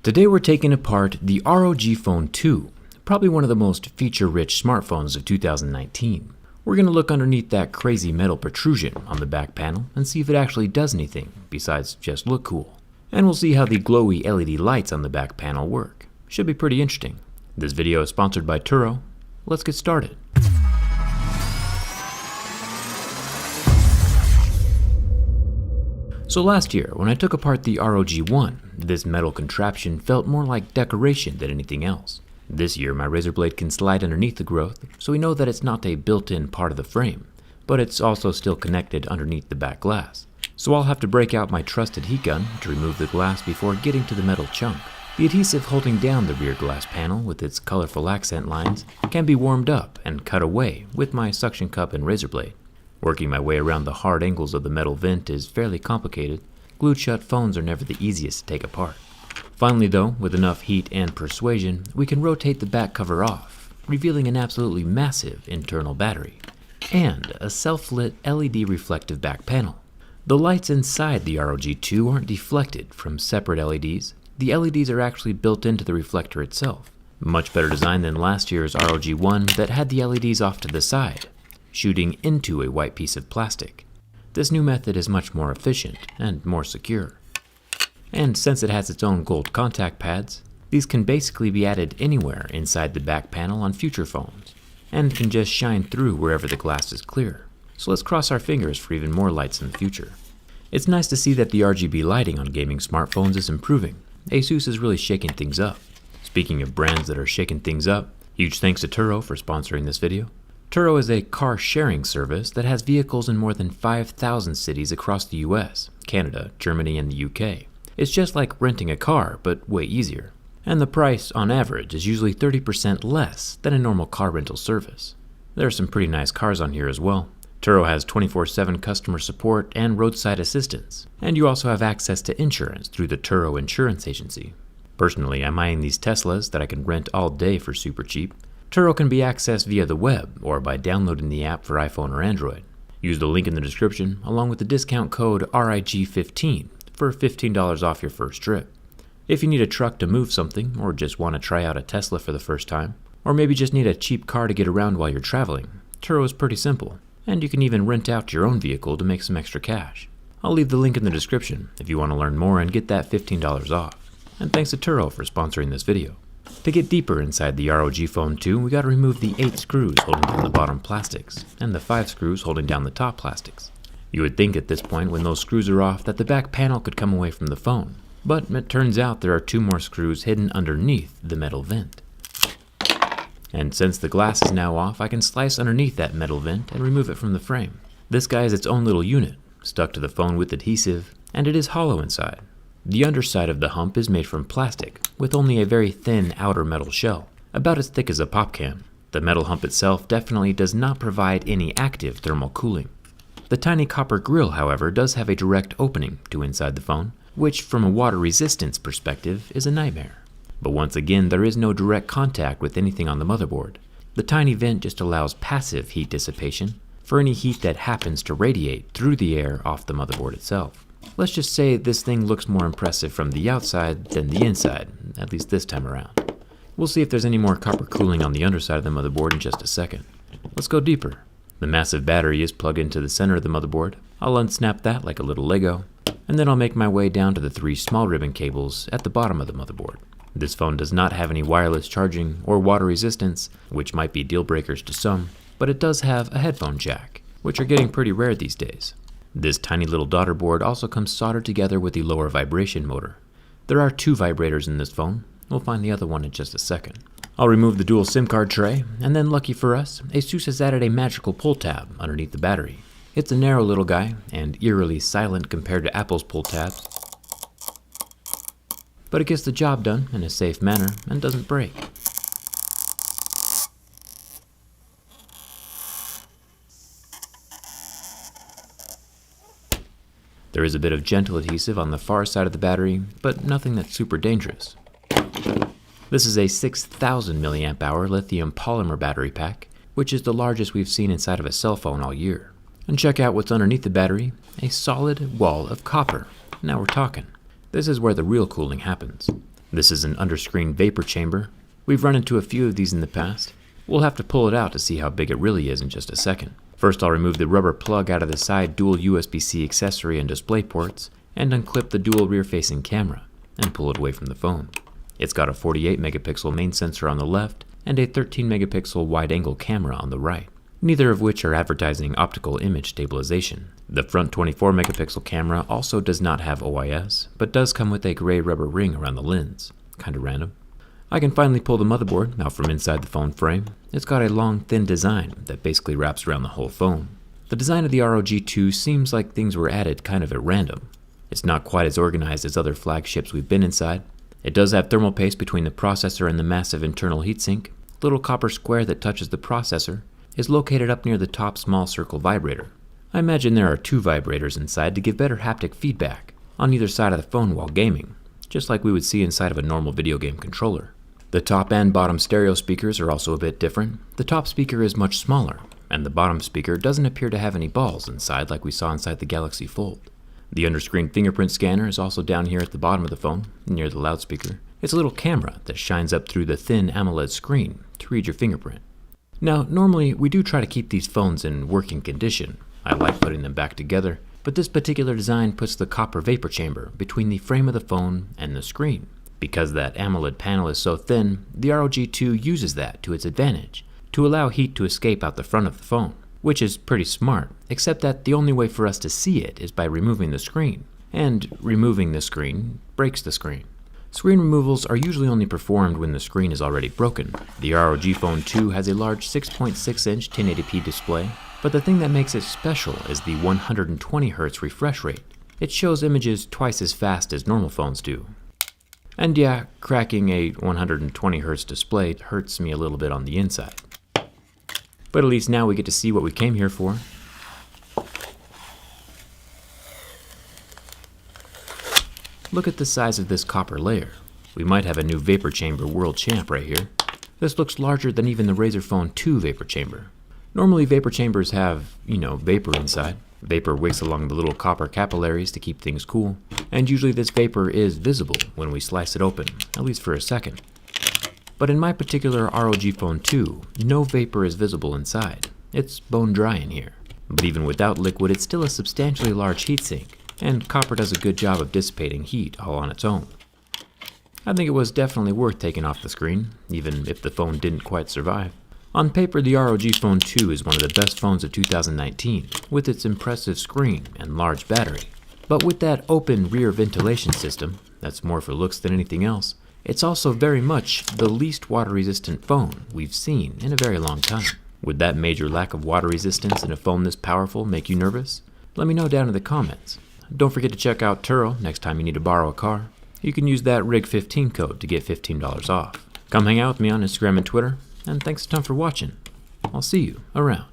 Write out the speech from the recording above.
Today we're taking apart the ROG Phone 2, probably one of the most feature-rich smartphones of 2019. We're going to look underneath that crazy metal protrusion on the back panel and see if it actually does anything besides just look cool. And we'll see how the glowy LED lights on the back panel work. Should be pretty interesting. This video is sponsored by Turo. Let's get started. So last year, when I took apart the ROG One, this metal contraption felt more like decoration than anything else. This year, my razor blade can slide underneath the growth, so we know that it's not a built-in part of the frame, but it's also still connected underneath the back glass. So I'll have to break out my trusted heat gun to remove the glass before getting to the metal chunk. The adhesive holding down the rear glass panel with its colorful accent lines can be warmed up and cut away with my suction cup and razor blade. Working my way around the hard angles of the metal vent is fairly complicated. Glued shut phones are never the easiest to take apart. Finally though, with enough heat and persuasion, we can rotate the back cover off, revealing an absolutely massive internal battery and a self-lit LED reflective back panel. The lights inside the ROG 2 aren't deflected from separate LEDs. The LEDs are actually built into the reflector itself. Much better design than last year's ROG 1 that had the LEDs off to the side, shooting into a white piece of plastic. This new method is much more efficient and more secure. And since it has its own gold contact pads, these can basically be added anywhere inside the back panel on future phones, and can just shine through wherever the glass is clear. So let's cross our fingers for even more lights in the future. It's nice to see that the RGB lighting on gaming smartphones is improving. Asus is really shaking things up. Speaking of brands that are shaking things up, huge thanks to Turo for sponsoring this video. Turo is a car sharing service that has vehicles in more than 5,000 cities across the US, Canada, Germany, and the UK. It's just like renting a car, but way easier. And the price, on average, is usually 30% less than a normal car rental service. There are some pretty nice cars on here as well. Turo has 24/7 customer support and roadside assistance, and you also have access to insurance through the Turo Insurance Agency. Personally, I'm eyeing these Teslas that I can rent all day for super cheap. Turo can be accessed via the web or by downloading the app for iPhone or Android. Use the link in the description along with the discount code RIG15 for $15 off your first trip. If you need a truck to move something or just want to try out a Tesla for the first time, or maybe just need a cheap car to get around while you're traveling, Turo is pretty simple, and you can even rent out your own vehicle to make some extra cash. I'll leave the link in the description if you want to learn more and get that $15 off. And thanks to Turo for sponsoring this video. To get deeper inside the ROG Phone 2, we gotta remove the 8 screws holding down the bottom plastics, and the 5 screws holding down the top plastics. You would think at this point, when those screws are off, that the back panel could come away from the phone, but it turns out there are 2 more screws hidden underneath the metal vent. And since the glass is now off, I can slice underneath that metal vent and remove it from the frame. This guy is its own little unit, stuck to the phone with adhesive, and it is hollow inside. The underside of the hump is made from plastic, with only a very thin outer metal shell, about as thick as a pop can. The metal hump itself definitely does not provide any active thermal cooling. The tiny copper grill, however, does have a direct opening to inside the phone, which from a water resistance perspective is a nightmare. But once again, there is no direct contact with anything on the motherboard. The tiny vent just allows passive heat dissipation for any heat that happens to radiate through the air off the motherboard itself. Let's just say this thing looks more impressive from the outside than the inside, at least this time around. We'll see if there's any more copper cooling on the underside of the motherboard in just a second. Let's go deeper. The massive battery is plugged into the center of the motherboard. I'll unsnap that like a little Lego, and then I'll make my way down to the 3 small ribbon cables at the bottom of the motherboard. This phone does not have any wireless charging or water resistance, which might be deal breakers to some, but it does have a headphone jack, which are getting pretty rare these days. This tiny little daughter board also comes soldered together with the lower vibration motor. There are 2 vibrators in this phone. We'll find the other one in just a second. I'll remove the dual SIM card tray, and then lucky for us, Asus has added a magical pull tab underneath the battery. It's a narrow little guy, and eerily silent compared to Apple's pull tabs, but it gets the job done in a safe manner and doesn't break. There is a bit of gentle adhesive on the far side of the battery, but nothing that's super dangerous. This is a 6,000 mAh lithium polymer battery pack, which is the largest we've seen inside of a cell phone all year. And check out what's underneath the battery, a solid wall of copper. Now we're talking. This is where the real cooling happens. This is an underscreen vapor chamber. We've run into a few of these in the past. We'll have to pull it out to see how big it really is in just a second. First, I'll remove the rubber plug out of the side dual USB-C accessory and display ports, and unclip the dual rear-facing camera, and pull it away from the phone. It's got a 48 megapixel main sensor on the left, and a 13 megapixel wide-angle camera on the right, neither of which are advertising optical image stabilization. The front 24 megapixel camera also does not have OIS, but does come with a gray rubber ring around the lens. Kinda random. I can finally pull the motherboard out from inside the phone frame. It's got a long, thin design that basically wraps around the whole phone. The design of the ROG 2 seems like things were added kind of at random. It's not quite as organized as other flagships we've been inside. It does have thermal paste between the processor and the massive internal heatsink. The little copper square that touches the processor is located up near the top small circle vibrator. I imagine there are 2 vibrators inside to give better haptic feedback on either side of the phone while gaming, just like we would see inside of a normal video game controller. The top and bottom stereo speakers are also a bit different. The top speaker is much smaller, and the bottom speaker doesn't appear to have any balls inside like we saw inside the Galaxy Fold. The underscreen fingerprint scanner is also down here at the bottom of the phone, near the loudspeaker. It's a little camera that shines up through the thin AMOLED screen to read your fingerprint. Now, normally we do try to keep these phones in working condition. I like putting them back together, but this particular design puts the copper vapor chamber between the frame of the phone and the screen. Because that AMOLED panel is so thin, the ROG 2 uses that to its advantage, to allow heat to escape out the front of the phone, which is pretty smart, except that the only way for us to see it is by removing the screen, and removing the screen breaks the screen. Screen removals are usually only performed when the screen is already broken. The ROG Phone 2 has a large 6.6-inch 1080p display, but the thing that makes it special is the 120Hz refresh rate. It shows images twice as fast as normal phones do. And yeah, cracking a 120Hz display hurts me a little bit on the inside. But at least now we get to see what we came here for. Look at the size of this copper layer. We might have a new vapor chamber world champ right here. This looks larger than even the Razer Phone 2 vapor chamber. Normally vapor chambers have, vapor inside. Vapor wicks along the little copper capillaries to keep things cool, and usually this vapor is visible when we slice it open, at least for a second. But in my particular ROG Phone 2, no vapor is visible inside. It's bone dry in here. But even without liquid, it's still a substantially large heatsink, and copper does a good job of dissipating heat all on its own. I think it was definitely worth taking off the screen, even if the phone didn't quite survive. On paper, the ROG Phone 2 is one of the best phones of 2019, with its impressive screen and large battery. But with that open rear ventilation system, that's more for looks than anything else, it's also very much the least water-resistant phone we've seen in a very long time. Would that major lack of water resistance in a phone this powerful make you nervous? Let me know down in the comments. Don't forget to check out Turo next time you need to borrow a car. You can use that RIG15 code to get $15 off. Come hang out with me on Instagram and Twitter. And thanks a ton for watching. I'll see you around.